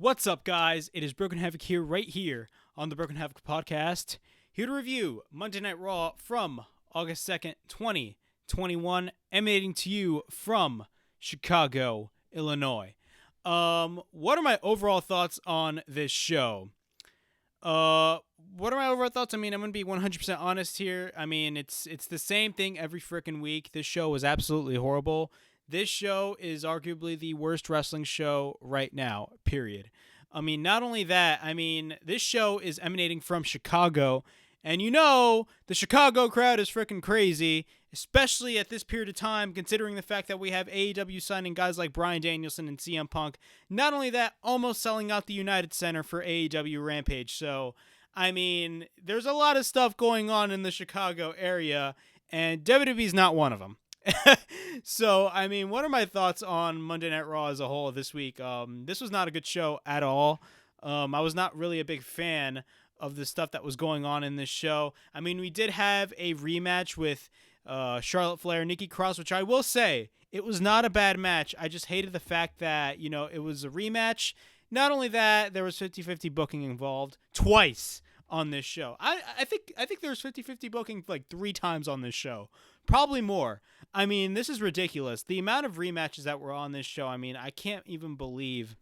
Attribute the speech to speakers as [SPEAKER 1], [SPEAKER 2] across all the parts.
[SPEAKER 1] What's up, guys? It is Broken Havoc here, right here on the Broken Havoc podcast, here to review Monday Night Raw from August 2nd, 2021, emanating to you from Chicago, Illinois. What are my overall thoughts on this show? I'm going to be 100% honest here. I mean, it's the same thing every freaking week. This show was absolutely horrible. This show is arguably the worst wrestling show right now, period. I mean, not only that, this show is emanating from Chicago, and the Chicago crowd is freaking crazy, especially at this period of time, considering the fact that we have AEW signing guys like Bryan Danielson and CM Punk. Not only that, almost selling out the United Center for AEW Rampage. So, there's a lot of stuff going on in the Chicago area, and WWE's not one of them. So, what are my thoughts on Monday Night Raw as a whole this week? This was not a good show at all. I was not really a big fan of the stuff that was going on in this show. We did have a rematch with Charlotte Flair, Nikki Cross, which I will say, it was not a bad match. I just hated the fact that, it was a rematch. Not only that, there was 50-50 booking involved twice on this show. I think there was 50-50 booking like 3 times on this show. Probably more. This is ridiculous. The amount of rematches that were on this show, I can't even believe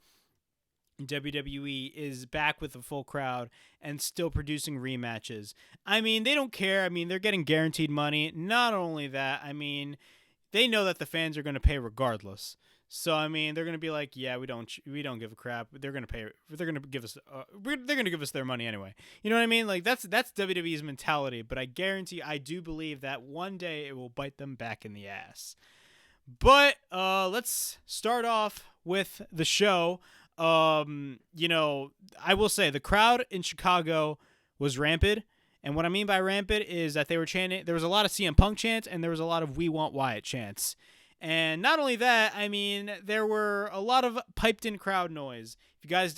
[SPEAKER 1] WWE is back with a full crowd and still producing rematches. They don't care. They're getting guaranteed money. Not only that, they know that the fans are going to pay regardless. So they're going to be like, yeah, we don't give a crap. They're going to pay. They're going to give us. They're going to give us their money anyway. You know what I mean? Like that's WWE's mentality. But I guarantee, I do believe that one day it will bite them back in the ass. But let's start off with the show. I will say the crowd in Chicago was rampant. And what I mean by rampant is that they were chanting. There was a lot of CM Punk chants and there was a lot of "We Want Wyatt" chants. And not only that, there were a lot of piped-in crowd noise. If you guys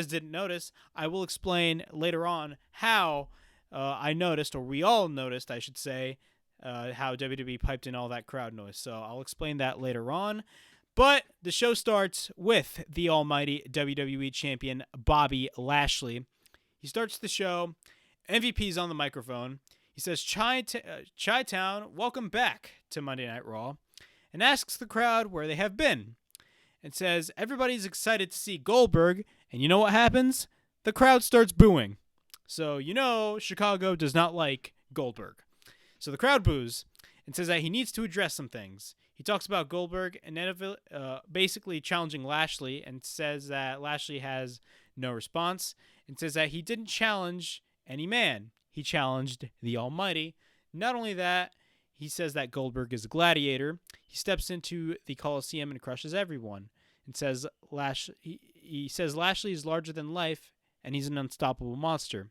[SPEAKER 1] didn't notice, I will explain later on how I noticed, or we all noticed, I should say, how WWE piped in all that crowd noise. So I'll explain that later on. But the show starts with the almighty WWE champion Bobby Lashley. He starts the show. MVP's on the microphone. He says, Chi-Town, welcome back to Monday Night Raw, and asks the crowd where they have been, and says everybody's excited to see Goldberg, and you know what happens? The crowd starts booing. So Chicago does not like Goldberg. So the crowd boos and says that he needs to address some things. He talks about Goldberg and then basically challenging Lashley, and says that Lashley has no response, and says that he didn't challenge any man. He challenged the Almighty. Not only that, he says that Goldberg is a gladiator. He steps into the Coliseum and crushes everyone, and says he says Lashley is larger than life and he's an unstoppable monster.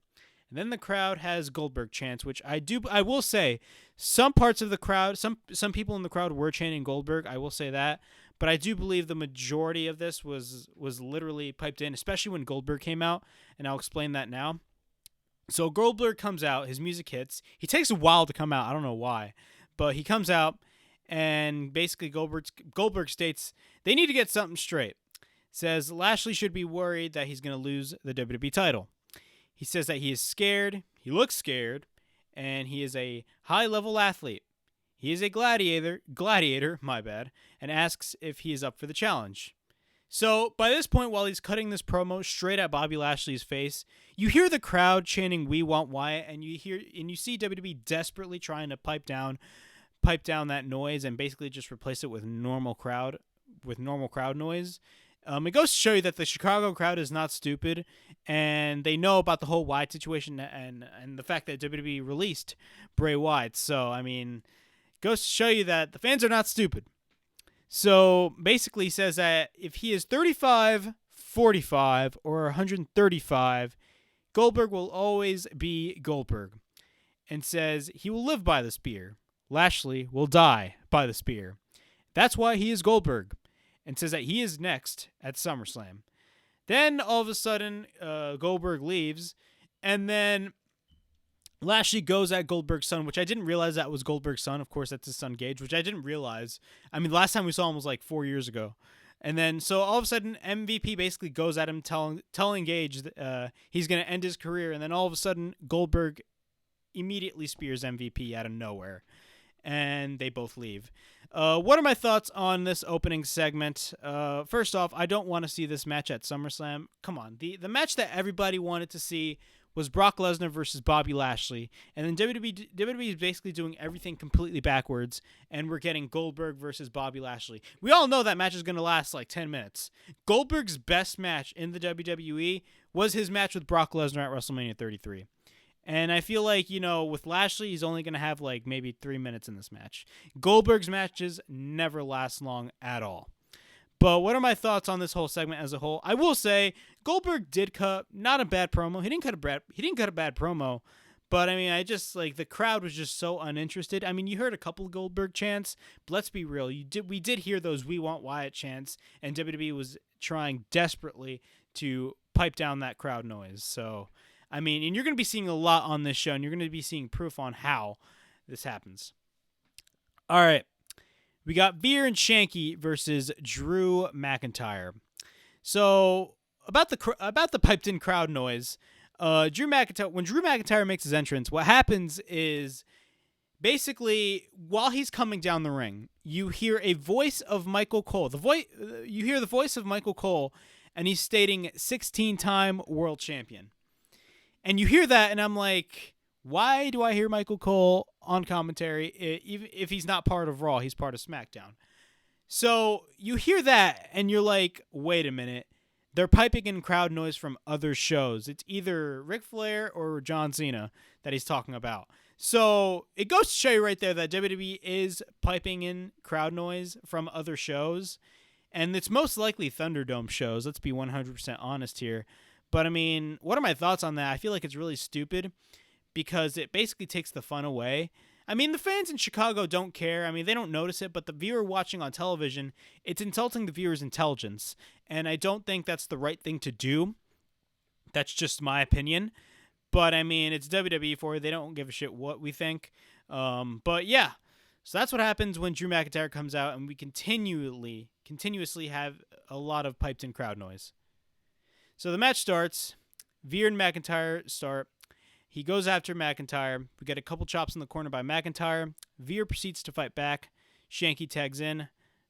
[SPEAKER 1] And then the crowd has Goldberg chants, which I will say some parts of the crowd, some people in the crowd were chanting Goldberg. I will say that, but I do believe the majority of this was literally piped in, especially when Goldberg came out, and I'll explain that now. So Goldberg comes out, his music hits. He takes a while to come out. I don't know why. But he comes out, and basically Goldberg states they need to get something straight. Says Lashley should be worried that he's going to lose the WWE title. He says that he is scared, he looks scared, and he is a high-level athlete. He is a gladiator, and asks if he is up for the challenge. So, by this point, while he's cutting this promo straight at Bobby Lashley's face, you hear the crowd chanting "We Want Wyatt," and you see WWE desperately trying to pipe down that noise and basically just replace it with normal crowd noise. It goes to show you that the Chicago crowd is not stupid, and they know about the whole Wyatt situation and the fact that WWE released Bray Wyatt. So, it goes to show you that the fans are not stupid. So basically he says that if he is 35, 45, or 135, Goldberg will always be Goldberg, and says he will live by the spear. Lashley will die by the spear. That's why he is Goldberg, and says that he is next at SummerSlam. Then all of a sudden Goldberg leaves, and then Lashley goes at Goldberg's son, which I didn't realize that was Goldberg's son. Of course, that's his son, Gage, which I didn't realize. The last time we saw him was like 4 years ago. And then, so all of a sudden, MVP basically goes at him, telling Gage he's going to end his career. And then all of a sudden, Goldberg immediately spears MVP out of nowhere. And they both leave. What are my thoughts on this opening segment? First off, I don't want to see this match at SummerSlam. Come on. The match that everybody wanted to see was Brock Lesnar versus Bobby Lashley. And then WWE is basically doing everything completely backwards, and we're getting Goldberg versus Bobby Lashley. We all know that match is going to last like 10 minutes. Goldberg's best match in the WWE was his match with Brock Lesnar at WrestleMania 33. And I feel like, with Lashley, he's only going to have like maybe 3 minutes in this match. Goldberg's matches never last long at all. But what are my thoughts on this whole segment as a whole? I will say Goldberg did cut not a bad promo. He didn't cut a bad promo, but I mean, the crowd was just so uninterested. I mean, you heard a couple of Goldberg chants, but let's be real. We did hear those "We Want Wyatt" chants, and WWE was trying desperately to pipe down that crowd noise. So, I mean, and you're going to be seeing a lot on this show, and you're going to be seeing proof on how this happens. All right. We got Veer and Shanky versus Drew McIntyre. So about the piped-in crowd noise, when Drew McIntyre makes his entrance, what happens is basically while he's coming down the ring, you hear a voice of Michael Cole. You hear the voice of Michael Cole, and he's stating 16-time world champion. And you hear that, and I'm like, why do I hear Michael Cole on commentary? Even if he's not part of Raw, he's part of SmackDown. So you hear that, and you're like, wait a minute. They're piping in crowd noise from other shows. It's either Ric Flair or John Cena that he's talking about. So it goes to show you right there that WWE is piping in crowd noise from other shows. And it's most likely Thunderdome shows. Let's be 100% honest here. But, I mean, what are my thoughts on that? I feel like it's really stupid, because it basically takes the fun away. I mean, the fans in Chicago don't care. I mean, they don't notice it, but the viewer watching on television, it's insulting the viewer's intelligence. And I don't think that's the right thing to do. That's just my opinion. But, I mean, it's WWE for you. They don't give a shit what we think. But, yeah. So that's what happens when Drew McIntyre comes out, and we continuously have a lot of piped-in crowd noise. So the match starts. Veer and McIntyre start. He goes after McIntyre. We get a couple chops in the corner by McIntyre. Veer proceeds to fight back. Shanky tags in.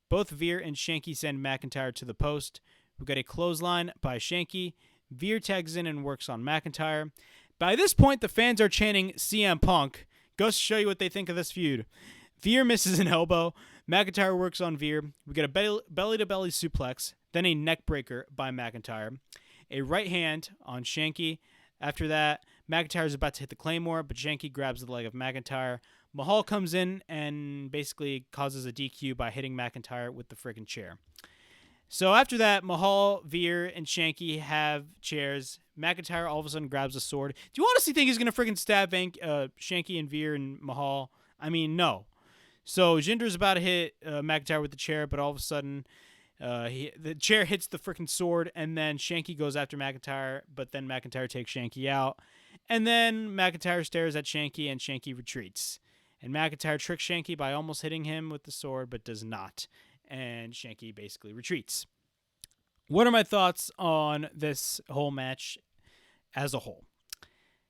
[SPEAKER 1] Both Veer and Shanky send McIntyre to the post. We get a clothesline by Shanky. Veer tags in and works on McIntyre. By this point, the fans are chanting CM Punk. Goes to show you what they think of this feud. Veer misses an elbow. McIntyre works on Veer. We get a belly-to-belly suplex. Then a neck breaker by McIntyre. A right hand on Shanky. After that, McIntyre is about to hit the Claymore, but Shanky grabs the leg of McIntyre. Mahal comes in and basically causes a DQ by hitting McIntyre with the friggin' chair. So after that, Mahal, Veer, and Shanky have chairs. McIntyre all of a sudden grabs a sword. Do you honestly think he's going to friggin' stab Shanky and Veer and Mahal? I mean, no. So Jinder's about to hit McIntyre with the chair, but all of a sudden the chair hits the freaking sword, and then Shanky goes after McIntyre, but then McIntyre takes Shanky out. And then McIntyre stares at Shanky, and Shanky retreats. And McIntyre tricks Shanky by almost hitting him with the sword, but does not. And Shanky basically retreats. What are my thoughts on this whole match as a whole?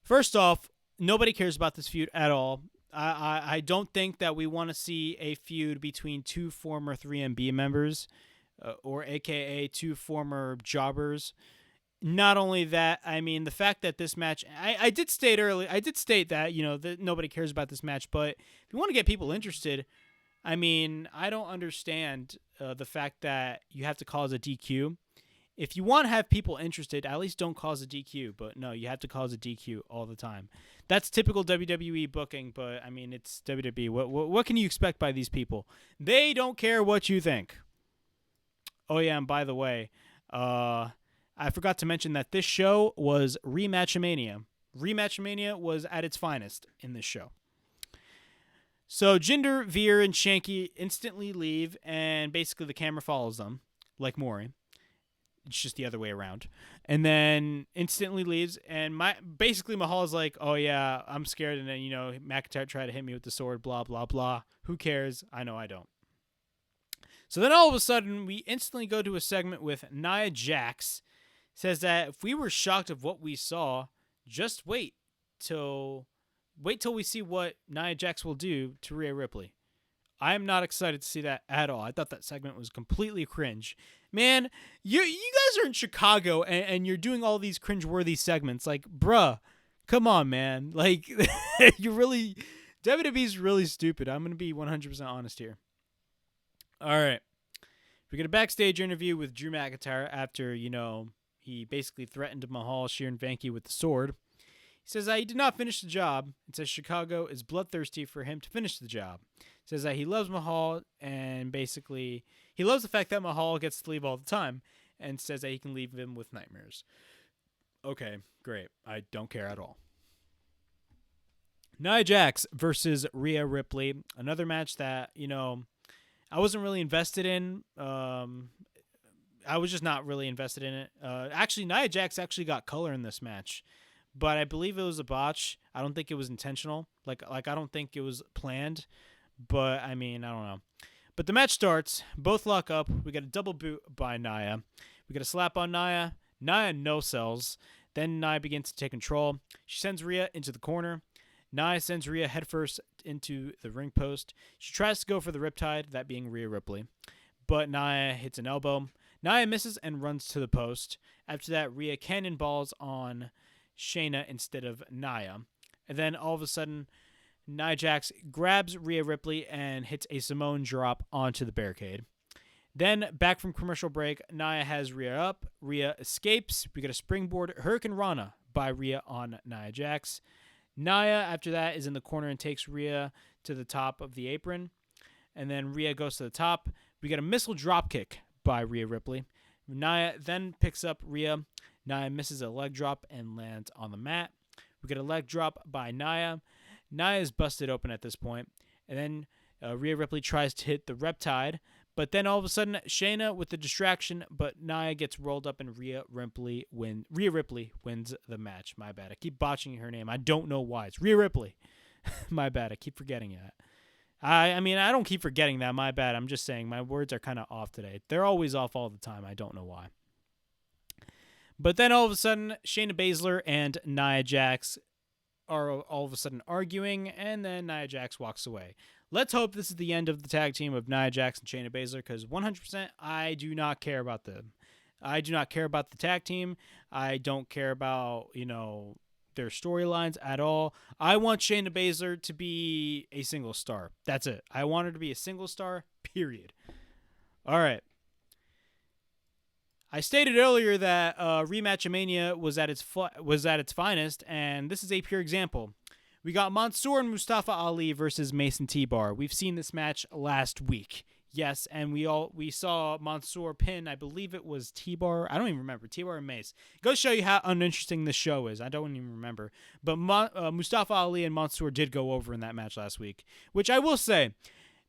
[SPEAKER 1] First off, nobody cares about this feud at all. I don't think that we want to see a feud between two former 3MB members, or AKA two former jobbers. Not only that, I mean, the fact that this match, I did state that, that nobody cares about this match, but if you want to get people interested, I mean, I don't understand the fact that you have to cause a DQ. If you want to have people interested, at least don't cause a DQ, but no, you have to cause a DQ all the time. That's typical WWE booking, but I mean, it's WWE. What can you expect by these people? They don't care what you think. Oh yeah, and by the way, I forgot to mention that this show was REMATCHAMANIA. REMATCHAMANIA was at its finest in this show. So Jinder, Veer, and Shanky instantly leave, and basically the camera follows them, like Maury. It's just the other way around. And then instantly leaves, and Mahal is like, oh yeah, I'm scared, and then, McIntyre tried to hit me with the sword, blah, blah, blah. Who cares? I know I don't. So then all of a sudden, we instantly go to a segment with Nia Jax. Says that if we were shocked of what we saw, just wait till we see what Nia Jax will do to Rhea Ripley. I am not excited to see that at all. I thought that segment was completely cringe. Man, you guys are in Chicago and you're doing all these cringeworthy segments. Like, bruh, come on, man. Like, WWE's really stupid. I'm going to be 100% honest here. All right. We get a backstage interview with Drew McIntyre after, he basically threatened Mahal Sheeran Vanky with the sword. He says that he did not finish the job and says Chicago is bloodthirsty for him to finish the job. He says that he loves Mahal and basically he loves the fact that Mahal gets to leave all the time and says that he can leave him with nightmares. Okay, great. I don't care at all. Nia Jax versus Rhea Ripley. Another match that, I wasn't really invested in. I was just not really invested in it. Actually, Nia Jax actually got color in this match, but I believe it was a botch. I don't think it was intentional. Like I don't think it was planned, but I don't know. But the match starts. Both lock up. We get a double boot by Nia. We get a slap on Nia. Nia no sells. Then Nia begins to take control. She sends Rhea into the corner. Nia sends Rhea headfirst into the ring post. She tries to go for the riptide, that being Rhea Ripley, but Nia hits an elbow. Nia misses and runs to the post. After that, Rhea cannonballs on Shayna instead of Nia. And then all of a sudden, Nia Jax grabs Rhea Ripley and hits a Samoan drop onto the barricade. Then, back from commercial break, Nia has Rhea up. Rhea escapes. We get a springboard Hurricane Rana by Rhea on Nia Jax. Nia, after that, is in the corner and takes Rhea to the top of the apron. And then Rhea goes to the top. We get a missile dropkick by Rhea Ripley. Nia then picks up Rhea. Nia misses a leg drop and lands on the mat. We get a leg drop by Nia. Nia is busted open at this point. And then Rhea Ripley tries to hit the Riptide. But then all of a sudden, Shayna with the distraction, but Nia gets rolled up and Rhea Ripley wins the match. My bad. I keep botching her name. I don't know why. It's Rhea Ripley. My bad. I keep forgetting that. I don't keep forgetting that. My bad. I'm just saying my words are kind of off today. They're always off all the time. I don't know why. But then all of a sudden, Shayna Baszler and Nia Jax are all of a sudden arguing, and then Nia Jax walks away. Let's hope this is the end of the tag team of Nia Jax and Shayna Baszler, because 100% I do not care about them. I do not care about the tag team. I don't care about, their storylines at all. I want Shayna Baszler to be a single star. That's it. I want her to be a single star, period. All right. I stated earlier that REMATCHAMANIA was at its finest, and this is a pure example. We got Mansoor and Mustafa Ali versus Mace and T-Bar. We've seen this match last week. Yes, and we saw Mansoor pin, I believe it was T-Bar. I don't even remember. T-Bar and Mace. It goes to show you how uninteresting this show is. I don't even remember. But Mustafa Ali and Mansoor did go over in that match last week, which I will say,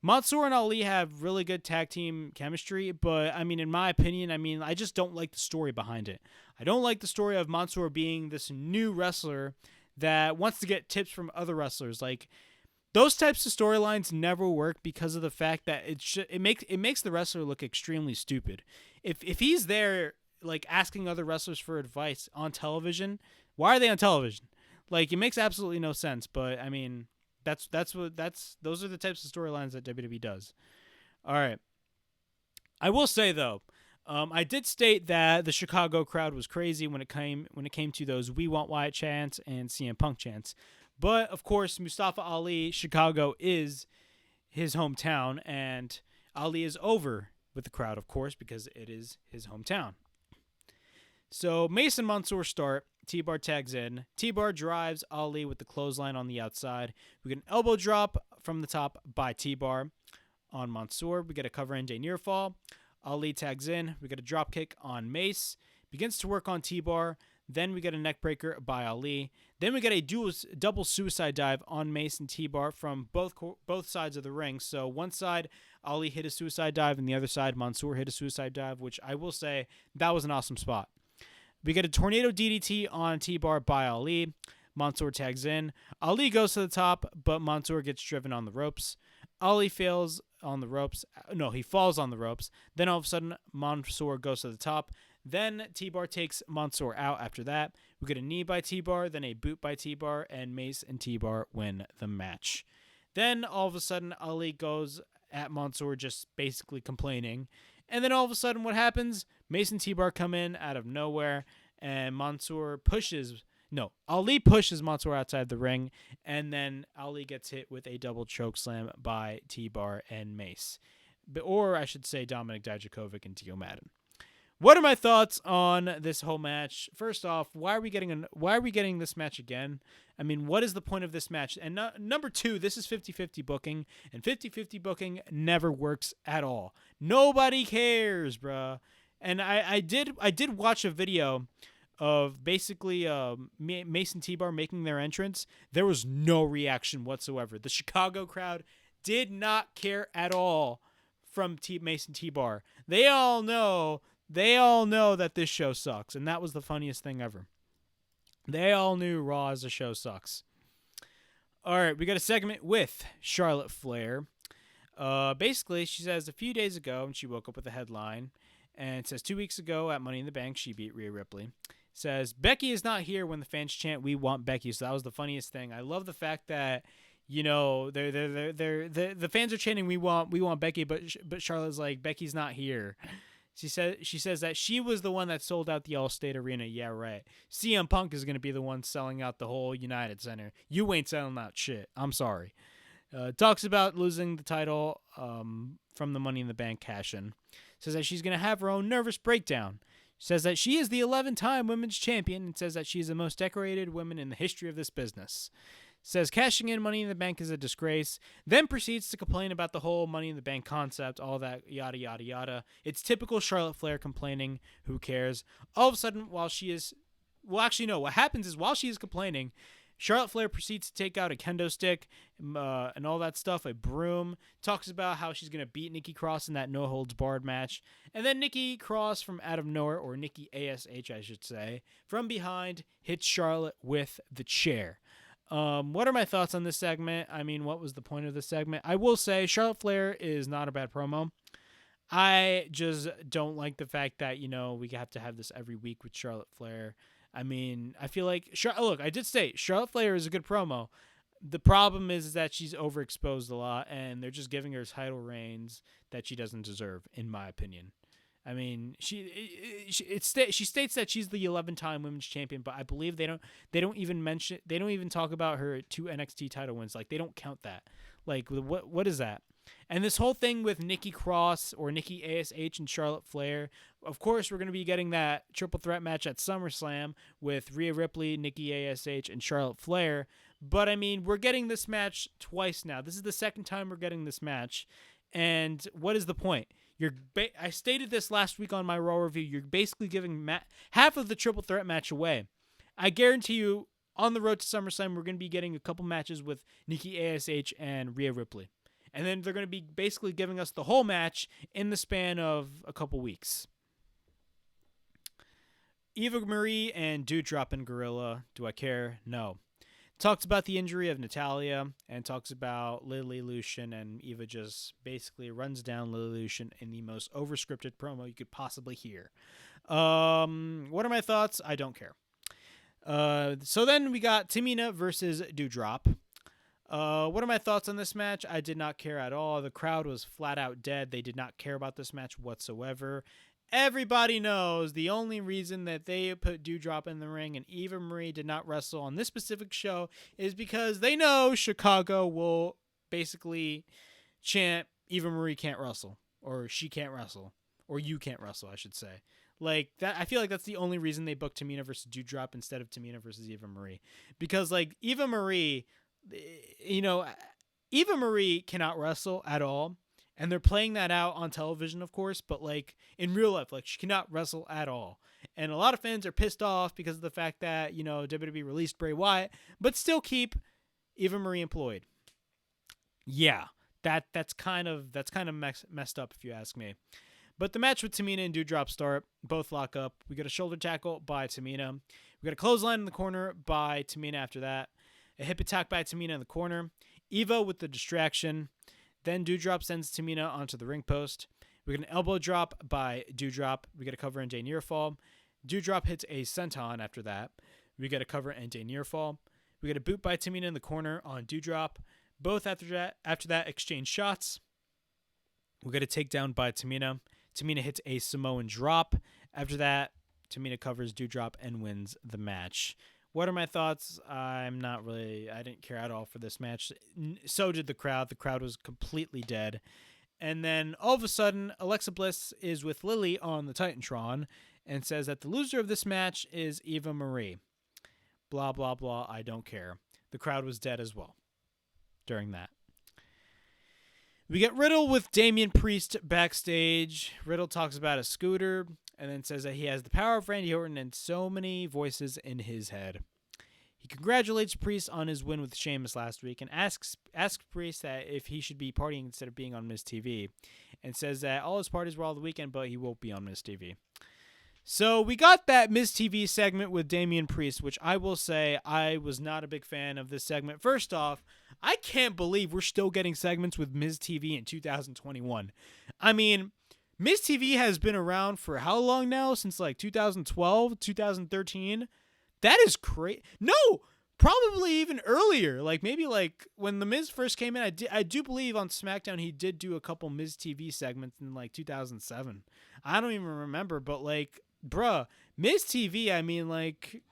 [SPEAKER 1] Mansoor and Ali have really good tag team chemistry, but, in my opinion, I just don't like the story behind it. I don't like the story of Mansoor being this new wrestler that wants to get tips from other wrestlers. Like, those types of storylines never work because of the fact that it makes the wrestler look extremely stupid. If he's there, like, asking other wrestlers for advice on television, why are they on television? Like, it makes absolutely no sense, but, those are the types of storylines that WWE does. All right. I will say though, I did state that the Chicago crowd was crazy when it came to those "We Want Wyatt" chants and CM Punk chants. But of course, Mustafa Ali, Chicago is his hometown, and Ali is over with the crowd, of course, because it is his hometown. So Mason Mansoor start. T-Bar tags in. T-Bar drives Ali with the clothesline on the outside. We get an elbow drop from the top by T-Bar on Mansoor. We get a cover NJ near fall. Ali tags in. We get a drop kick on Mace. Begins to work on T-Bar. Then we get a neck breaker by Ali. Then we get a double suicide dive on Mace and T-Bar from both sides of the ring. So one side, Ali hit a suicide dive, and the other side, Mansoor hit a suicide dive, which I will say that was an awesome spot. We get a tornado DDT on T-Bar by Ali. Mansoor tags in. Ali goes to the top, but Mansoor gets driven on the ropes. Ali fails on the ropes. No, he falls on the ropes. Then all of a sudden, Mansoor goes to the top. Then T-Bar takes Mansoor out after that. We get a knee by T-Bar, then a boot by T-Bar, and Mace and T-Bar win the match. Then all of a sudden, Ali goes at Mansoor just basically complaining. And then all of a sudden, what happens? Mace and T-Bar come in out of nowhere, and Ali pushes Mansoor outside the ring, and then Ali gets hit with a double choke slam by T-Bar and Mace. Or I should say Dominic Dijakovic and Dio Madden. What are my thoughts on this whole match? First off, why are we getting this match again? I mean, what is the point of this match? And number two, this is 50-50 booking, and 50-50 booking never works at all. Nobody cares, bruh. And I did watch a video of basically Mace and T-Bar making their entrance. There was no reaction whatsoever. The Chicago crowd did not care at all from Mace and T-Bar. They all know that this show sucks, and that was the funniest thing ever. They all knew Raw as a show sucks. All right, we got a segment with Charlotte Flair. Basically, she says a few days ago, and she woke up with a headline, and it says 2 weeks ago at Money in the Bank, she beat Rhea Ripley. Says Becky is not here when the fans chant "We want Becky." So that was the funniest thing. I love the fact that the fans are chanting "We want Becky," but Charlotte's like, Becky's not here. She says that she was the one that sold out the Allstate Arena. Yeah, right. CM Punk is going to be the one selling out the whole United Center. You ain't selling out shit. I'm sorry. Talks about losing the title from the Money in the Bank cash-in. Says that she's going to have her own nervous breakdown. Says that she is the 11-time women's champion and says that she is the most decorated woman in the history of this business. Says cashing in Money in the Bank is a disgrace, then proceeds to complain about the whole Money in the Bank concept, all that yada, yada, yada. It's typical Charlotte Flair complaining. Who cares? All of a sudden, what happens is while she is complaining, Charlotte Flair proceeds to take out a kendo stick and all that stuff, a broom, talks about how she's going to beat Nikki Cross in that no-holds-barred match. And then Nikki Cross from out of nowhere, or Nikki A.S.H, I should say, from behind, hits Charlotte with the chair. What are my thoughts on this segment? I mean, what was the point of this segment? I will say Charlotte Flair is not a bad promo. I just don't like the fact that, we have to have this every week with Charlotte Flair. I mean, I feel like I did say Charlotte Flair is a good promo. The problem is that she's overexposed a lot, and they're just giving her title reigns that she doesn't deserve, in my opinion. I mean, she states that she's the 11-time women's champion, but I believe they don't even talk about her 2 NXT title wins. Like, they don't count that. Like, what is that? And this whole thing with Nikki Cross or Nikki A.S.H and Charlotte Flair, of course, we're going to be getting that triple threat match at SummerSlam with Rhea Ripley, Nikki A.S.H, and Charlotte Flair. But, I mean, we're getting this match twice now. This is the second time we're getting this match. And what is the point? I stated this last week on my Raw review. You're basically giving half of the triple threat match away. I guarantee you, on the road to SummerSlam, we're going to be getting a couple matches with Nikki A.S.H and Rhea Ripley. And then they're going to be basically giving us the whole match in the span of a couple weeks. Eva Marie and Doudrop and Gorilla. Do I care? No. Talks about the injury of Natalya and talks about Lily Lucian, and Eva just basically runs down Lily Lucian in the most overscripted promo you could possibly hear. What are my thoughts? I don't care. So then we got Tamina versus Doudrop. What are my thoughts on this match? I did not care at all. The crowd was flat out dead. They did not care about this match whatsoever. Everybody knows the only reason that they put Doudrop in the ring and Eva Marie did not wrestle on this specific show is because they know Chicago will basically chant Eva Marie can't wrestle, or she can't wrestle, or you can't wrestle, I should say. Like that, I feel like that's the only reason they booked Tamina versus Doudrop instead of Tamina versus Eva Marie. Because like Eva Marie, Eva Marie cannot wrestle at all. And they're playing that out on television, of course, but like in real life, like she cannot wrestle at all. And a lot of fans are pissed off because of the fact that, WWE released Bray Wyatt, but still keep Eva Marie employed. Yeah, that's kind of messed up if you ask me. But the match with Tamina and Doudrop start, both lock up. We got a shoulder tackle by Tamina. We got a clothesline in the corner by Tamina after that. A hip attack by Tamina in the corner. Eva with the distraction. Then Doudrop sends Tamina onto the ring post. We get an elbow drop by Doudrop. We get a cover and a near fall. Doudrop hits a senton after that. We get a cover and a near fall. We get a boot by Tamina in the corner on Doudrop. Both after that exchange shots. We get a takedown by Tamina. Tamina hits a Samoan drop. After that, Tamina covers Doudrop and wins the match. What are my thoughts? I didn't care at all for this match. So did the crowd. The crowd was completely dead. And then all of a sudden, Alexa Bliss is with Lily on the Titantron and says that the loser of this match is Eva Marie. Blah, blah, blah. I don't care. The crowd was dead as well during that. We get Riddle with Damian Priest backstage. Riddle talks about a scooter and then says that he has the power of Randy Orton and so many voices in his head. He congratulates Priest on his win with Sheamus last week and asks Priest that if he should be partying instead of being on Miz TV, and says that all his parties were all the weekend, but he won't be on Miz TV. So we got that Miz TV segment with Damian Priest, which I will say I was not a big fan of this segment. First off, I can't believe we're still getting segments with Miz TV in 2021. I mean, Miz TV has been around for how long now? Since like 2012, 2013? That is crazy. No, probably even earlier. Like maybe like when The Miz first came in, I do believe on SmackDown he did do a couple Miz TV segments in like 2007. I don't even remember, but like, bruh, Miz TV, I mean like,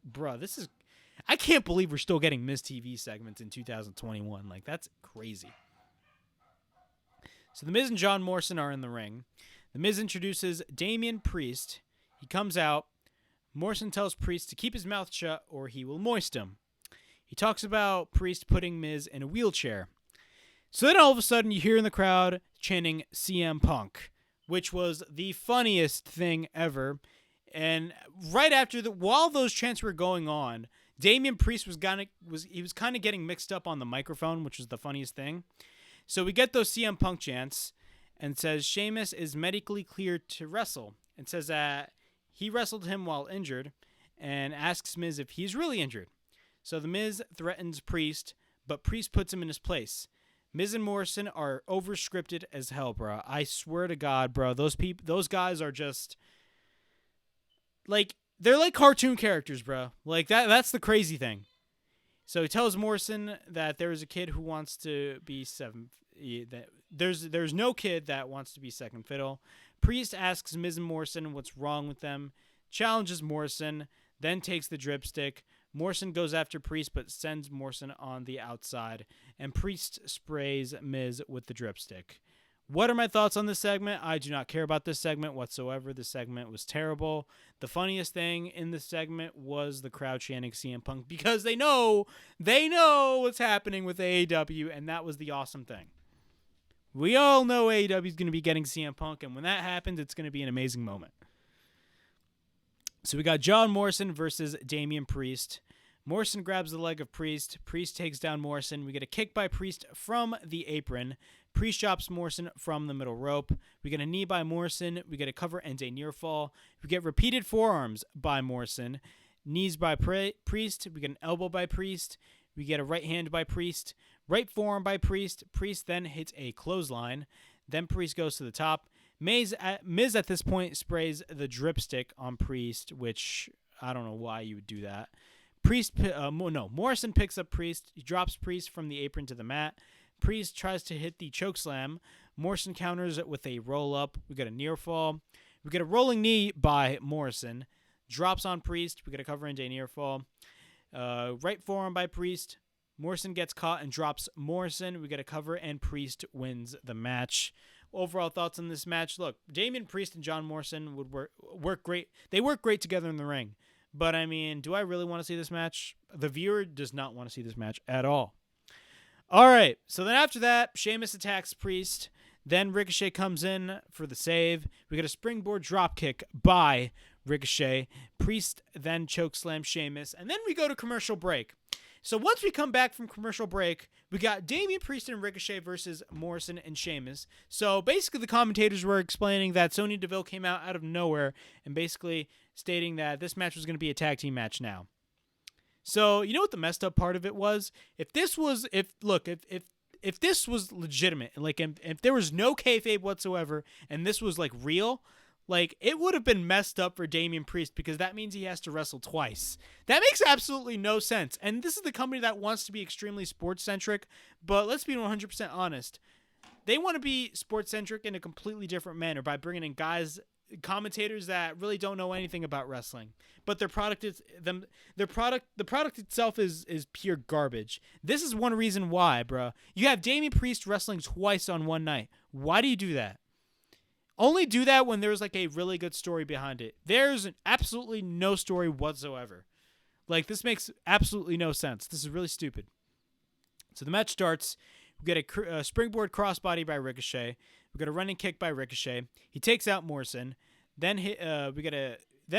[SPEAKER 1] bruh, this is, I can't believe we're still getting Miz TV segments in 2021. Like that's crazy. So The Miz and John Morrison are in the ring. The Miz introduces Damian Priest. He comes out. Morrison tells Priest to keep his mouth shut or he will moist him. He talks about Priest putting Miz in a wheelchair. So then all of a sudden you hear in the crowd chanting CM Punk, which was the funniest thing ever. And right after while those chants were going on, Damian Priest was kind of getting mixed up on the microphone, which was the funniest thing. So we get those CM Punk chants and says Sheamus is medically cleared to wrestle and says that he wrestled him while injured and asks Miz if he's really injured. So the Miz threatens Priest, but Priest puts him in his place. Miz and Morrison are over-scripted as hell, bro. I swear to God, bro. Those guys are just like, they're like cartoon characters, bro. Like that's the crazy thing. So he tells Morrison that there is a kid who wants to be there's no kid that wants to be second fiddle. Priest asks Miz and Morrison what's wrong with them, challenges Morrison, then takes the dripstick. Morrison goes after Priest but sends Morrison on the outside, and Priest sprays Miz with the dripstick. What are my thoughts on this segment? I do not care about this segment whatsoever. This segment was terrible. The funniest thing in this segment was the crowd chanting CM Punk because they know what's happening with AEW, and that was the awesome thing. We all know AEW is going to be getting CM Punk, and when that happens, it's going to be an amazing moment. So we got John Morrison versus Damian Priest. Morrison grabs the leg of Priest. Priest takes down Morrison. We get a kick by Priest from the apron. Priest chops Morrison from the middle rope. We get a knee by Morrison. We get a cover and a near fall. We get repeated forearms by Morrison. Knees by Priest. We get an elbow by Priest. We get a right hand by Priest. Right forearm by Priest. Priest then hits a clothesline. Then Priest goes to the top. Miz at this point sprays the dripstick on Priest, which I don't know why you would do that. Morrison picks up Priest. He drops Priest from the apron to the mat. Priest tries to hit the chokeslam. Morrison counters it with a roll-up. We get a near fall. We get a rolling knee by Morrison. Drops on Priest. We get a cover and a near fall. Right forearm by Priest. Morrison gets caught and drops Morrison. We get a cover, and Priest wins the match. Overall thoughts on this match. Look, Damian Priest and John Morrison would work great. They work great together in the ring. But, I mean, do I really want to see this match? The viewer does not want to see this match at all. All right, so then after that, Sheamus attacks Priest. Then Ricochet comes in for the save. We get a springboard dropkick by Ricochet. Priest then chokeslam Sheamus. And then we go to commercial break. So once we come back from commercial break, we got Damian Priest and Ricochet versus Morrison and Sheamus. So basically the commentators were explaining that Sonya Deville came out of nowhere and basically stating that this match was going to be a tag team match now. So you know what the messed up part of it was? If if this was legitimate, like if there was no kayfabe whatsoever, and this was like real, like it would have been messed up for Damian Priest because that means he has to wrestle twice. That makes absolutely no sense. And this is the company that wants to be extremely sports centric, but let's be 100% honest. They want to be sports centric in a completely different manner by bringing in commentators that really don't know anything about wrestling, but the product itself is pure garbage. This is one reason why, bro. You have Damian Priest wrestling twice on one night. Why do you do that? Only do that when there's like a really good story behind it. There's absolutely no story whatsoever. Like, this makes absolutely no sense. This is really stupid. So the match starts. We get a springboard crossbody by Ricochet. We got a running kick by Ricochet. He takes out Morrison. Then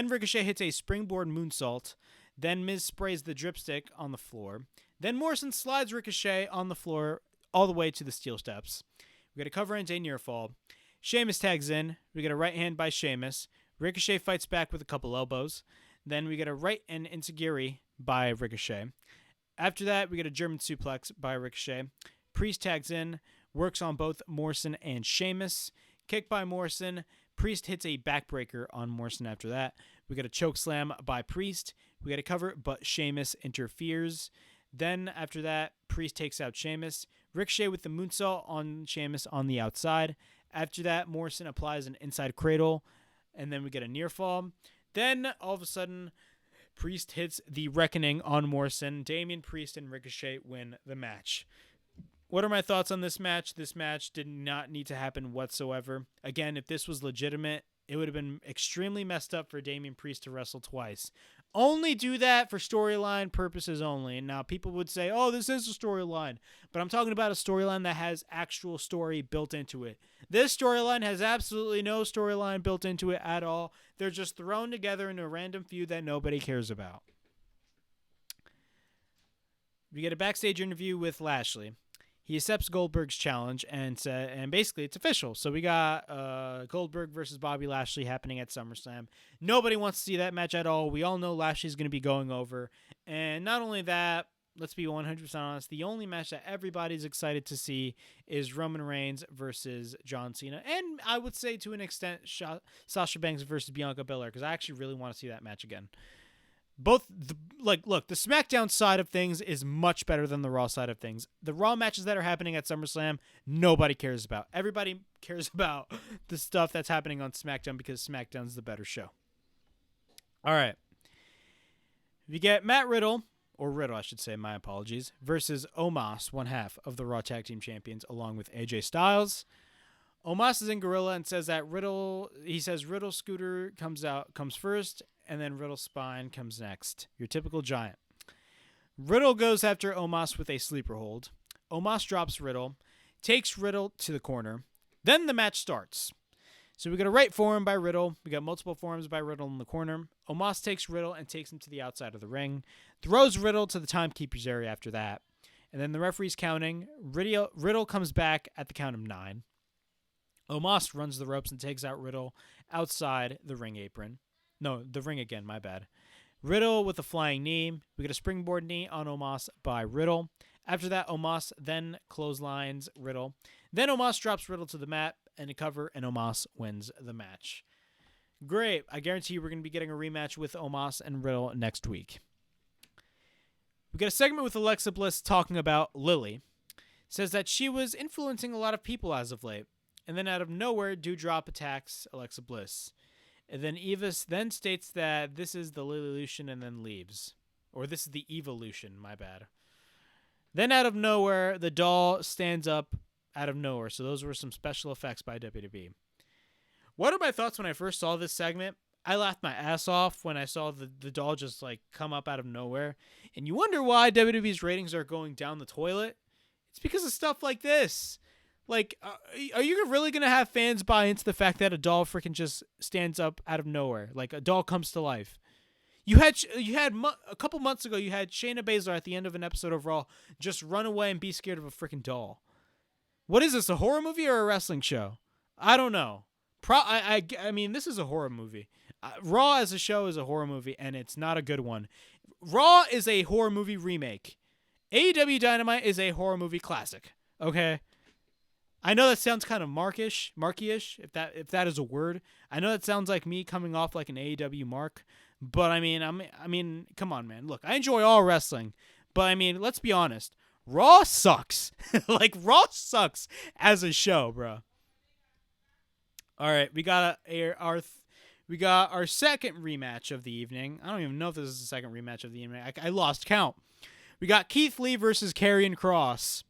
[SPEAKER 1] Ricochet hits a springboard moonsault. Then Miz sprays the dripstick on the floor. Then Morrison slides Ricochet on the floor all the way to the steel steps. We got a cover and a near fall. Sheamus tags in. We get a right hand by Sheamus. Ricochet fights back with a couple elbows. Then we get a right and enziguri by Ricochet. After that, we get a German suplex by Ricochet. Priest tags in, works on both Morrison and Sheamus. Kick by Morrison. Priest hits a backbreaker on Morrison after that. We get a choke slam by Priest. We get a cover, but Sheamus interferes. Then after that, Priest takes out Sheamus. Ricochet with the moonsault on Sheamus on the outside. After that, Morrison applies an inside cradle, and then we get a near fall. Then, all of a sudden, Priest hits the Reckoning on Morrison. Damian Priest and Ricochet win the match. What are my thoughts on this match? This match did not need to happen whatsoever. Again, if this was legitimate, it would have been extremely messed up for Damian Priest to wrestle twice. Only do that for storyline purposes only. Now, people would say, oh, this is a storyline. But I'm talking about a storyline that has actual story built into it. This storyline has absolutely no storyline built into it at all. They're just thrown together in a random feud that nobody cares about. We get a backstage interview with Lashley. He accepts Goldberg's challenge, and basically it's official. So we got Goldberg versus Bobby Lashley happening at SummerSlam. Nobody wants to see that match at all. We all know Lashley's going to be going over. And not only that, let's be 100% honest, the only match that everybody's excited to see is Roman Reigns versus John Cena. And I would say to an extent Sasha Banks versus Bianca Belair, because I actually really want to see that match again. Look, the SmackDown side of things is much better than the Raw side of things. The Raw matches that are happening at SummerSlam, nobody cares about. Everybody cares about the stuff that's happening on SmackDown because SmackDown's the better show. All right. We get Matt Riddle, or Riddle, I should say, my apologies, versus Omos, one half of the Raw Tag Team Champions, along with AJ Styles. Omos is in Gorilla and says that Riddle Scooter comes first, and then Riddle Spine comes next. Your typical giant. Riddle goes after Omos with a sleeper hold. Omos drops Riddle, takes Riddle to the corner. Then the match starts. So we got a right forearm by Riddle. We got multiple forearms by Riddle in the corner. Omos takes Riddle and takes him to the outside of the ring. Throws Riddle to the timekeeper's area after that. And then the referee's counting. Riddle comes back at the count of 9. Omos runs the ropes and takes out Riddle outside the ring apron. No, the ring again, my bad. Riddle with a flying knee. We get a springboard knee on Omos by Riddle. After that, Omos then clotheslines Riddle. Then Omos drops Riddle to the mat and a cover, and Omos wins the match. Great. I guarantee you we're going to be getting a rematch with Omos and Riddle next week. We get a segment with Alexa Bliss talking about Lily. Says that she was influencing a lot of people as of late. And then out of nowhere, Doudrop attacks Alexa Bliss. And then Evis then states that this is the Lilylution and then leaves. Or this is the Evolution, my bad. Then out of nowhere, the doll stands up out of nowhere. So those were some special effects by WWE. What are my thoughts when I first saw this segment? I laughed my ass off when I saw the doll just like come up out of nowhere. And you wonder why WWE's ratings are going down the toilet? It's because of stuff like this. Like, are you really going to have fans buy into the fact that a doll freaking just stands up out of nowhere? Like, a doll comes to life. You had a couple months ago, you had Shayna Baszler at the end of an episode of Raw just run away and be scared of a freaking doll. What is this, a horror movie or a wrestling show? I don't know. I mean, this is a horror movie. Raw as a show is a horror movie, and it's not a good one. Raw is a horror movie remake. AEW Dynamite is a horror movie classic. Okay. I know that sounds kind of marky-ish, if that is a word. I know that sounds like me coming off like an AEW mark, but I mean, come on, man. Look, I enjoy all wrestling, but I mean, let's be honest. Raw sucks. Like Raw sucks as a show, bro. All right, we got our second rematch of the evening. I don't even know if this is the second rematch of the evening. I lost count. We got Keith Lee versus Karrian Kross.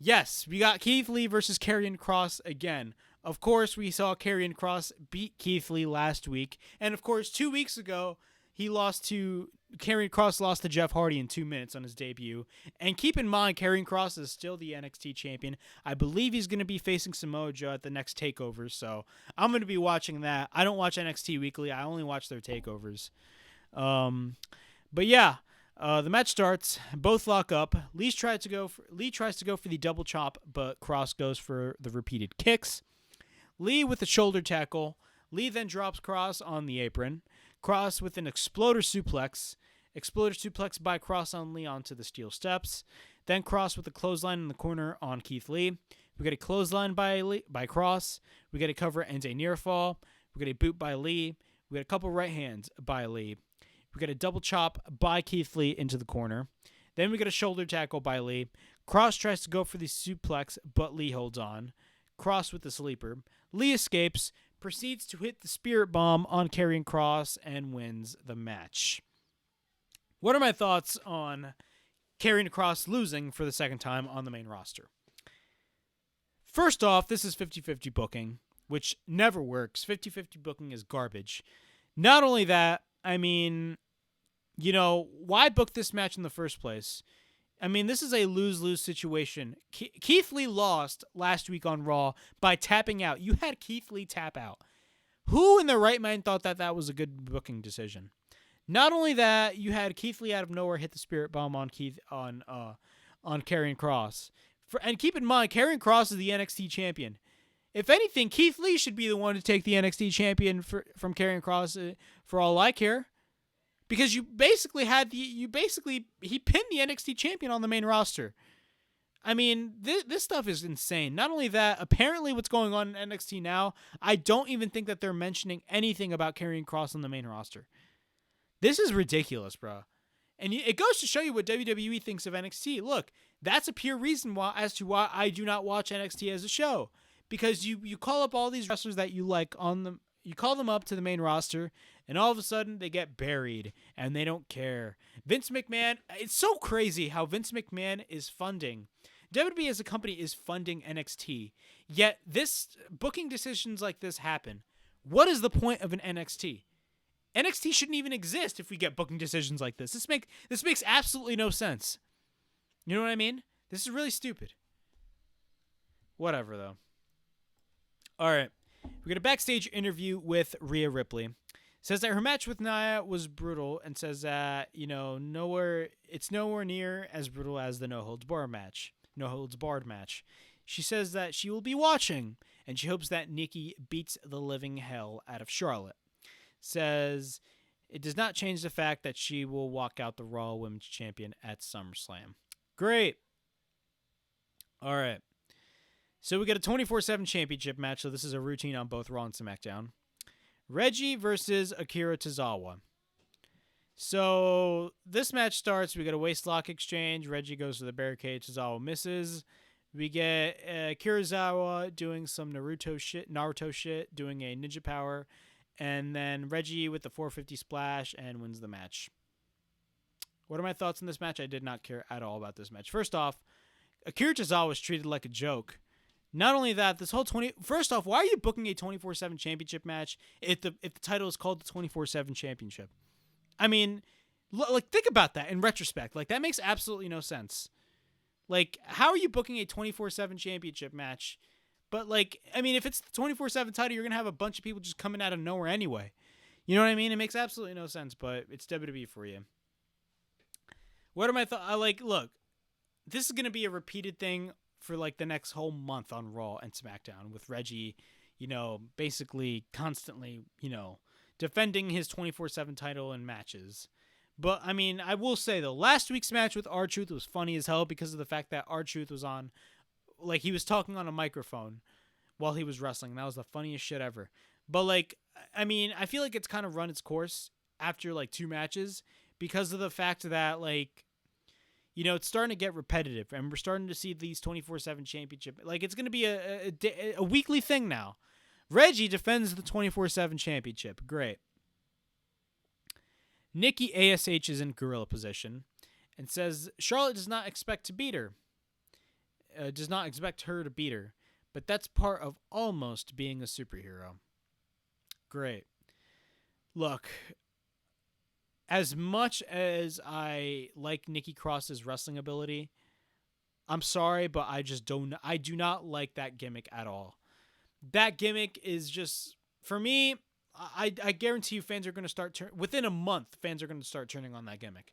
[SPEAKER 1] Yes, we got Keith Lee versus Karrian Kross again. Of course, we saw Karrian Kross beat Keith Lee last week. And of course, 2 weeks ago, Karrian Kross lost to Jeff Hardy in 2 minutes on his debut. And keep in mind, Karrian Kross is still the NXT champion. I believe he's going to be facing Samoa Joe at the next takeover. So I'm going to be watching that. I don't watch NXT weekly. I only watch their takeovers. But yeah. The match starts. Both lock up. Lee tries to go for the double chop, but Kross goes for the repeated kicks. Lee with the shoulder tackle. Lee then drops Kross on the apron. Kross with an exploder suplex. Exploder suplex by Kross on Lee onto the steel steps. Then Kross with a clothesline in the corner on Keith Lee. We get a clothesline by Kross. We get a cover and a near fall. We get a boot by Lee. We get a couple right hands by Lee. We get a double chop by Keith Lee into the corner. Then we get a shoulder tackle by Lee. Kross tries to go for the suplex, but Lee holds on. Kross with the sleeper. Lee escapes, proceeds to hit the spirit bomb on Karrian Kross, and wins the match. What are my thoughts on Karrian Kross losing for the second time on the main roster? First off, this is 50-50 booking, which never works. 50-50 booking is garbage. Not only that, I mean, you know, why book this match in the first place? I mean, this is a lose-lose situation. Keith Lee lost last week on Raw by tapping out. You had Keith Lee tap out. Who in their right mind thought that that was a good booking decision? Not only that, you had Keith Lee out of nowhere hit the Spirit Bomb on Karrian Kross. And keep in mind, Karrian Kross is the NXT champion. If anything, Keith Lee should be the one to take the NXT champion from Karrian Kross for all I care. Because he pinned the NXT champion on the main roster. I mean, this stuff is insane. Not only that, apparently what's going on in NXT now, I don't even think that they're mentioning anything about Karrian Kross on the main roster. This is ridiculous, bro. And it goes to show you what WWE thinks of NXT. Look, that's a pure reason as to why I do not watch NXT as a show. Because you call up all these wrestlers that you like you call them up to the main roster, and all of a sudden they get buried, and they don't care. Vince McMahon, it's so crazy how Vince McMahon is funding. WWE as a company is funding NXT, yet booking decisions like this happen. What is the point of an NXT? NXT shouldn't even exist if we get booking decisions like this. This makes absolutely no sense. You know what I mean? This is really stupid. Whatever, though. All right. We got a backstage interview with Rhea Ripley. Says that her match with Nia was brutal and says that, it's nowhere near as brutal as the No Holds Barred match. She says that she will be watching and she hopes that Nikki beats the living hell out of Charlotte. Says it does not change the fact that she will walk out the Raw Women's Champion at SummerSlam. Great. All right. So we get a 24/7 championship match. So this is a routine on both Raw and SmackDown. Reggie versus Akira Tozawa. So this match starts. We get a waistlock exchange. Reggie goes to the barricade. Tozawa misses. We get Kirizawa doing some Naruto shit, doing a ninja power. And then Reggie with the 450 splash and wins the match. What are my thoughts on this match? I did not care at all about this match. First off, Akira Tozawa was treated like a joke. Not only that, first off, why are you booking a 24/7 championship match if the title is called the 24/7 championship? I mean, think about that in retrospect. Like, that makes absolutely no sense. Like, how are you booking a 24/7 championship match? But, if it's the 24/7 title, you're going to have a bunch of people just coming out of nowhere anyway. You know what I mean? It makes absolutely no sense, but it's WWE for you. What are my thoughts? Look, this is going to be a repeated thing for the next whole month on Raw and SmackDown with Reggie, basically constantly, defending his 24/7 title in matches. But I mean, I will say though, last week's match with R-Truth was funny as hell because of the fact that R-Truth was on like he was talking on a microphone while he was wrestling. That was the funniest shit ever. But like, I mean, I feel like it's kind of run its course after like 2 matches because of the fact that like, you know, it's starting to get repetitive, and we're starting to see these 24/7 championship. Like, it's going to be a weekly thing now. Reggie defends the 24/7 championship. Great. Nikki A.S.H is in gorilla position and says Charlotte does not expect to beat her. Does not expect her to beat her. But that's part of almost being a superhero. Great. Look, as much as I like Nikki Cross's wrestling ability, I'm sorry, but I do not like that gimmick at all. That gimmick is just, for me, I guarantee you fans are going to start within a month, fans are going to start turning on that gimmick.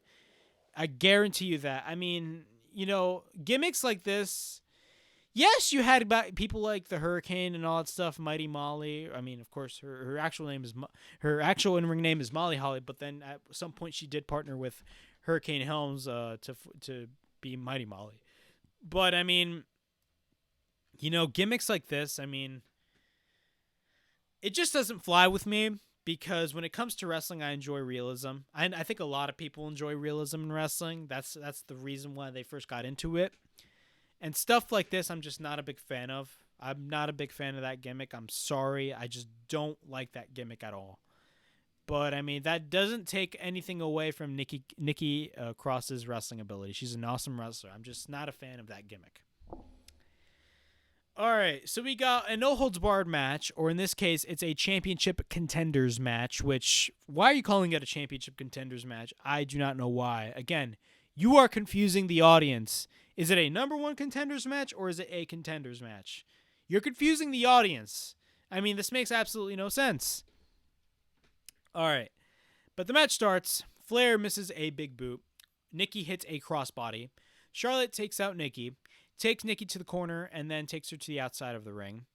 [SPEAKER 1] I guarantee you that. I mean, you know, gimmicks like this, yes, you had people like the Hurricane and all that stuff, Mighty Molly. I mean, of course, her actual in-ring name is Molly Holly, but then at some point she did partner with Hurricane Helms to be Mighty Molly. But I mean, you know, gimmicks like this, I mean, it just doesn't fly with me because when it comes to wrestling, I enjoy realism. I think a lot of people enjoy realism in wrestling. That's the reason why they first got into it. And stuff like this, I'm just not a big fan of. I'm not a big fan of that gimmick. I'm sorry. I just don't like that gimmick at all. But, I mean, that doesn't take anything away from Nikki Cross's wrestling ability. She's an awesome wrestler. I'm just not a fan of that gimmick. All right, so we got a no-holds-barred match, or in this case, it's a championship contenders match, which, why are you calling it a championship contenders match? I do not know why. Again, you are confusing the audience. Is it a number 1 contenders match, or is it a contenders match? You're confusing the audience. I mean, this makes absolutely no sense. All right, but the match starts. Flair misses a big boot. Nikki hits a crossbody. Charlotte takes out Nikki. Takes Nikki to the corner and then takes her to the outside of the ring.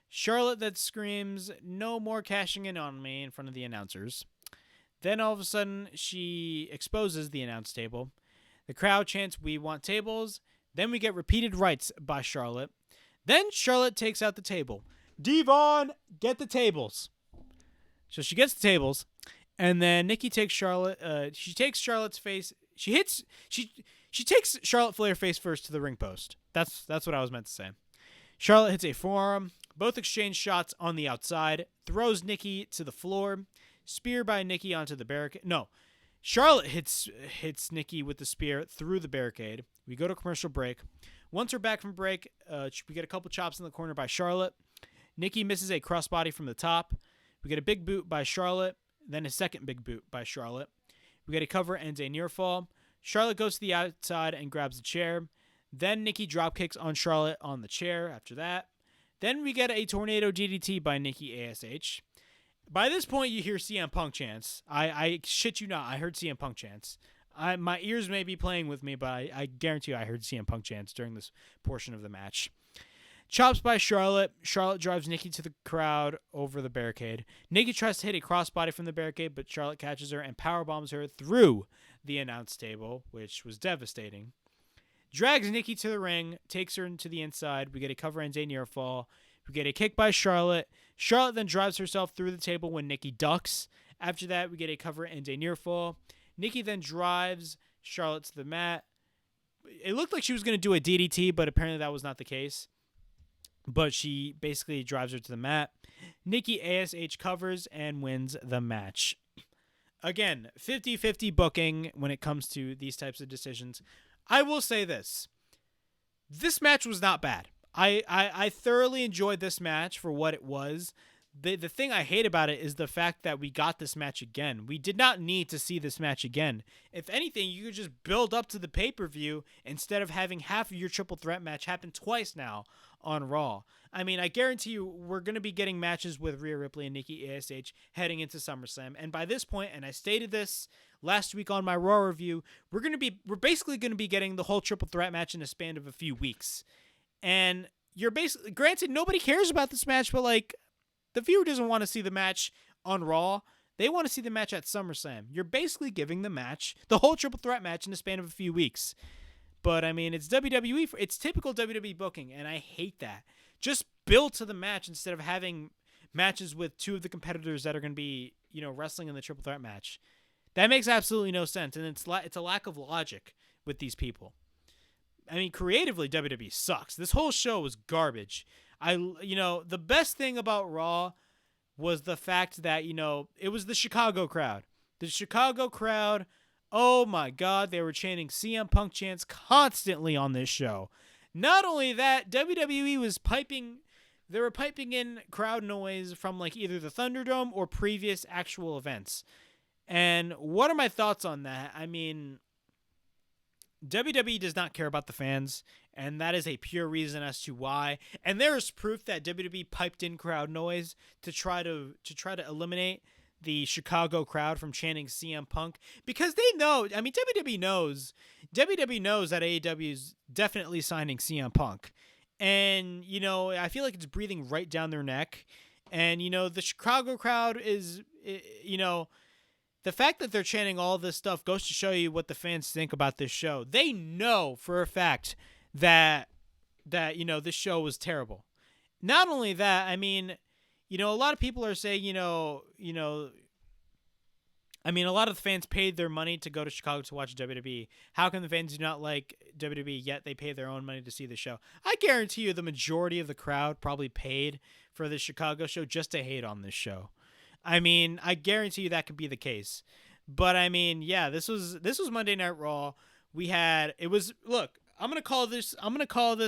[SPEAKER 1] Charlotte then screams, "No more cashing in on me," in front of the announcers. Then all of a sudden, she exposes the announce table. The crowd chants, "We want tables." Then we get repeated rights by Charlotte. Then Charlotte takes out the table. Devon, get the tables. So she gets the tables, and then Nikki takes Charlotte. She takes Charlotte's face. She takes Charlotte Flair face first to the ring post. That's what I was meant to say. Charlotte hits a forearm. Both exchange shots on the outside. Throws Nikki to the floor. Spear by Nikki onto the barricade. No. Charlotte hits Nikki with the spear through the barricade. We go to commercial break. Once we're back from break, we get a couple chops in the corner by Charlotte. Nikki misses a crossbody from the top. We get a big boot by Charlotte. Then a second big boot by Charlotte. We get a cover and a near fall. Charlotte goes to the outside and grabs the chair. Then Nikki dropkicks on Charlotte on the chair after that. Then we get a tornado DDT by Nikki A.S.H. By this point, you hear CM Punk chants. I shit you not, I heard CM Punk chants. My ears may be playing with me, but I guarantee you I heard CM Punk chants during this portion of the match. Chops by Charlotte. Charlotte drives Nikki to the crowd over the barricade. Nikki tries to hit a crossbody from the barricade, but Charlotte catches her and powerbombs her through the announce table, which was devastating. Drags Nikki to the ring, takes her into the inside. We get a cover and a near fall. We get a kick by Charlotte. Charlotte then drives herself through the table when Nikki ducks. After that, we get a cover and a near fall. Nikki then drives Charlotte to the mat. It looked like she was going to do a DDT, but apparently that was not the case. But she basically drives her to the mat. Nikki A.S.H. covers and wins the match. Again, 50-50 booking when it comes to these types of decisions. I will say this. This match was not bad. I thoroughly enjoyed this match for what it was. The thing I hate about it is the fact that we got this match again. We did not need to see this match again. If anything, you could just build up to the pay-per-view instead of having half of your triple threat match happen twice now on Raw. I mean, I guarantee you we're going to be getting matches with Rhea Ripley and Nikki A.S.H. heading into SummerSlam. And by this point, and I stated this last week on my Raw review, we're basically going to be getting the whole triple threat match in a span of a few weeks. And you're basically, granted, nobody cares about this match, but like, the viewer doesn't want to see the match on Raw. They want to see the match at SummerSlam. You're basically giving the whole triple threat match in the span of a few weeks. But, I mean, it's WWE. It's typical WWE booking, and I hate that. Just build to the match instead of having matches with two of the competitors that are going to be, wrestling in the triple threat match. That makes absolutely no sense, and it's a lack of logic with these people. I mean, creatively, WWE sucks. This whole show was garbage. The best thing about Raw was the fact that, it was the Chicago crowd. The Chicago crowd, oh my God, they were chanting CM Punk chants constantly on this show. Not only that, WWE was piping in crowd noise from like either the Thunderdome or previous actual events. And what are my thoughts on that? I mean, WWE does not care about the fans, and that is a pure reason as to why. And there is proof that WWE piped in crowd noise to try to eliminate the Chicago crowd from chanting CM Punk, because they know. I mean, WWE knows that AEW is definitely signing CM Punk, and I feel like it's breathing right down their neck. And the Chicago crowd is, the fact that they're chanting all this stuff goes to show you what the fans think about this show. They know for a fact that this show was terrible. Not only that, I mean, a lot of people are saying, a lot of the fans paid their money to go to Chicago to watch WWE. How come the fans do not like WWE, yet they pay their own money to see the show? I guarantee you the majority of the crowd probably paid for the Chicago show just to hate on this show. I mean, I guarantee you that could be the case. But I mean, yeah, this was Monday Night Raw. I'm gonna call this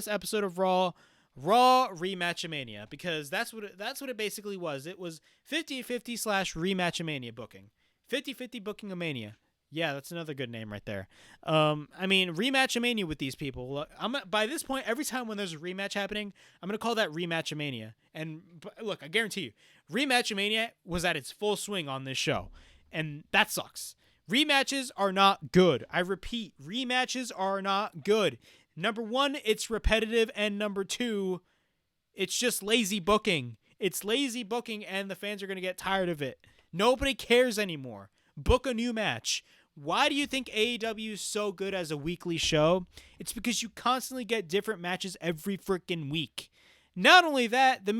[SPEAKER 1] episode of Raw Rematchamania, because that's what it basically was. It was 50-50 / Rematchamania booking. 50-50 booking a mania. Yeah, that's another good name right there. I mean, Rematchamania with these people. By this point, every time when there's a rematch happening, I'm gonna call that Rematchamania. And look, I guarantee you, Rematchamania was at its full swing on this show, and that sucks. Rematches are not good. I repeat, rematches are not good. Number one, it's repetitive, and number two, it's just lazy booking. It's lazy booking, and the fans are gonna get tired of it. Nobody cares anymore. Book a new match. Why do you think AEW is so good as a weekly show? It's because you constantly get different matches every freaking week. Not only that, the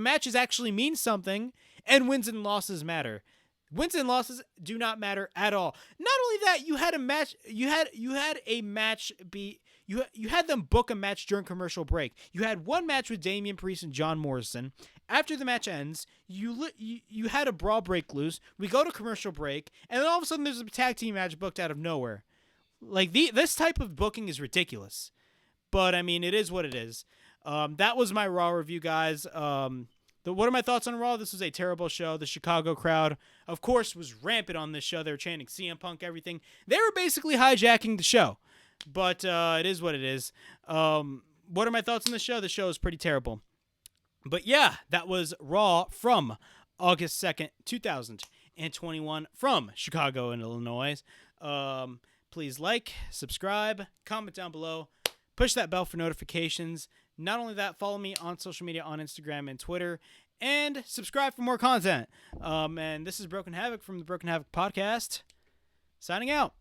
[SPEAKER 1] matches actually mean something, and wins and losses matter. Wins and losses do not matter at all. Not only that, you had them book a match during commercial break. You had one match with Damian Priest and John Morrison. After the match ends, you had a brawl break loose. We go to commercial break, and then all of a sudden there's a tag team match booked out of nowhere. Like this type of booking is ridiculous. But I mean, it is what it is. That was my Raw review, guys. What are my thoughts on Raw? This was a terrible show. The Chicago crowd, of course, was rampant on this show. They were chanting CM Punk, everything. They were basically hijacking the show. But it is what it is. What are my thoughts on the show? The show is pretty terrible. But yeah, that was Raw from August 2nd, 2021 from Chicago and Illinois. Please like, subscribe, comment down below, push that bell for notifications. Not only that, follow me on social media on Instagram and Twitter, and subscribe for more content. And this is Broken Havoc from the Broken Havoc podcast, signing out.